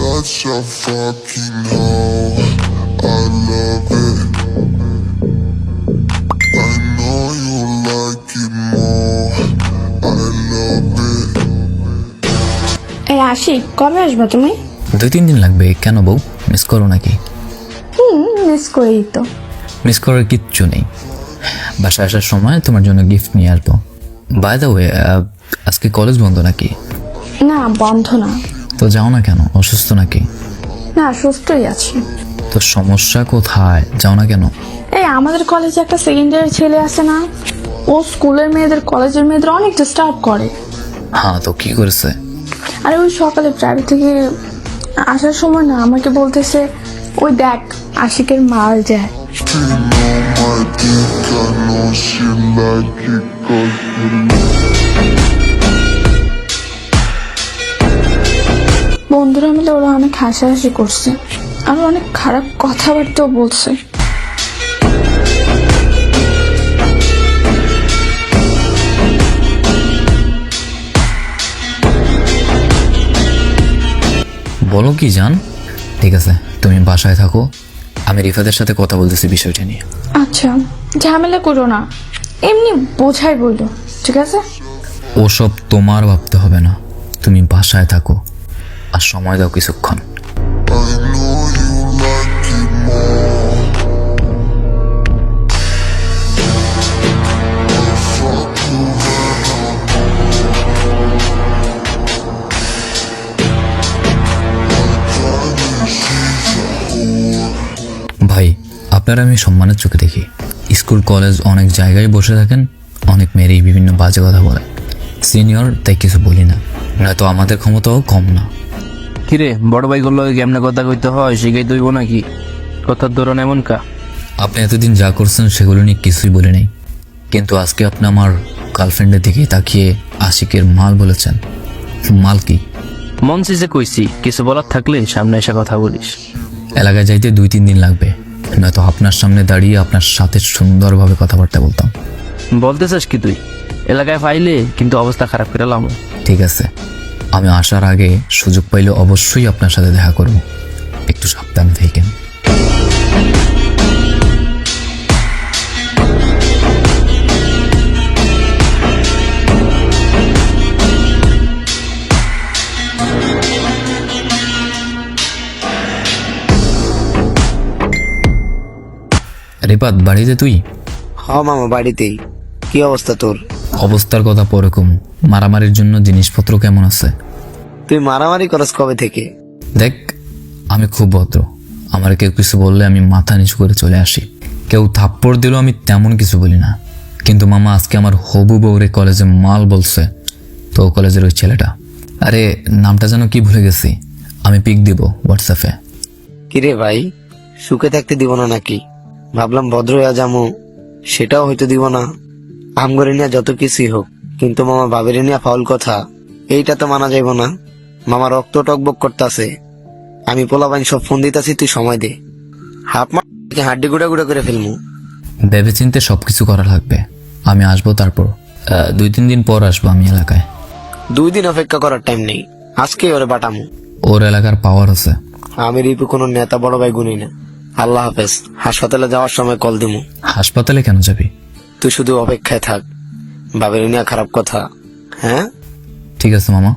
Such a fucking hoe, I love it. I know you like it more, I love it. এই আশিক, কবে আসবে তুমি? 2-3 দিন লাগবে। কেন বউ, মিস করো নাকি? মিস করি তো। মিস করার কিচ্ছু নেই। বাসায় আসার সময় তোমার জন্য গিফট নিয়ে আসবো। বাই দ্য ওয়ে, আজকে কলেজ বন্ধ নাকি? না, বন্ধ না। তো যাও না কেন, অসুস্থ নাকি? না, সুস্থই আছি। তো সমস্যা কোথায়, যাও না কেন? এই আমাদের কলেজে একটা সেকেন্ড ইয়ারের ছেলে আছে না, ও স্কুলের মেয়েদের কলেজের মেয়েদের অনেক ডিস্টার্ব করে। হ্যাঁ, তো কি করেছে? আরে ওই সকালে প্রাইভেট থেকে আসার সময় না আমাকে বলতেছে, ওই দেখ আশিকের মাল যায়। She know my dick, I know she like it 'cause বন্ধুরা মিলে ওরা অনেক হাসাহাসি করছে আর অনেক খারাপ কথাবার্তাও বলছে। বলো কি জান? ঠিক আছে, তুমি বাসায় থাকো, আমি রিফাতের সাথে কথা বলতেছি বিষয়টা নিয়ে। আচ্ছা, ঝামেলা করো না, এমনি বোঝাই বললো, ঠিক আছে? ওসব তোমার ভাবতে হবে না, তুমি বাসায় থাকো আর সময় দাও কিছুক্ষণ। I know you like it more. Fuck you ভাই, আপনারা আমি সম্মানের চোখে দেখি। স্কুল কলেজ অনেক জায়গায় বসে থাকেন, অনেক মেয়েরই বিভিন্ন বাজে কথা বলে। সিনিয়র তাই কিছু বলি না, নয়তো আমাদের ক্ষমতাও কম না। কিরে বড় ভাই গুলো কেমনে কথা কইতে হয় শিখাই দইব নাকি? কথার ধরন এমন কা? আপনি এতদিন যা করছেন সেগুলো নিয়ে কিছুই বলে নেই, কিন্তু আজকে আপনি আমার গার্লফ্রেন্ডের দিকে তাকিয়ে আশিকের মাল বলেছেন। মাল কি? মন সিজে কইছি, কিছু বলার থাকলে সামনে এসে কথা বলিস। এলাকায় যাইতে 2-3 দিন লাগবে, নয়তো আপনার সামনে দাঁড়িয়ে আপনার সাথে সুন্দরভাবে কথাবার্তা বলতাম। বলতে চাস কি তুই? এলাকায় পাইলে কিন্তু অবস্থা খারাপ করে লাম। ঠিক আছে, আমি আসার আগে সুযোগ পাইলে অবশ্যই আপনার সাথে দেখা করব, একটু সাবধান থাকেন। রিপাত, বাড়িতে তুই? হ মামা, বাড়িতেই। কি অবস্থা তোর? অবস্থার কথা পরে কম, মারামারির জন্য জিনিসপত্র কেমন আছে? তুই মারামারি করস কবে থেকে? দেখ, আমি খুব ভদ্র, আমার কেউ কিছু বললে আমি মাথা নিচু করে চলে আসি। কেউ থাপ্পড় দিলেও আমি তেমন কিছু বলি না। কিন্তু মামা, আজকে আমার হবু বউরে কলেজে মাল বলছে, তো কলেজের ওই ছেলেটা, আরে নামটা যেন কি ভুলে গেছি, আমি পিক দিব হোয়াটসঅ্যাপে। কিরে ভাই, সুখে থাকতে দিব না নাকি? ভাবলাম ভদ্র হইয়া যামু, সেটাও হয়তো দিব না। আমগরে নিয়ে যত কিছুই হোক, কিন্তু মামা ভাবিরে নিয়ে ফাউল কথা, এইটা তো মানা যাইব না। মামা রক্ত টকবক করতেছে, আমি পোলাবাইন সব ফোন দিতেছি, তুই সময় দে। হাফ মা হাড্ডি গুঁড়া গুঁড়া করে ফেলমু। ভেবে চিন্তে সবকিছু করা লাগবে। আমি আসবো, তারপর 2-3 দিন পর আসবো আমি এলাকায়। 2 দিন অপেক্ষা করার টাইম নেই, আজকেই ওরে বাটামু। ওর এলাকার পাওয়ার আছে। আমি রিপু কোনো নেতা বড় ভাই গুনি না। আল্লাহ হাফেজ। হাসপাতালে যাওয়ার সময় কল দিমু। হাসপাতালে কেন যাবি? তুই শুধু অপেক্ষায় থাক, ভাবির নিয়ে খারাপ কথা। হ্যাঁ, ঠিক আছে মামা।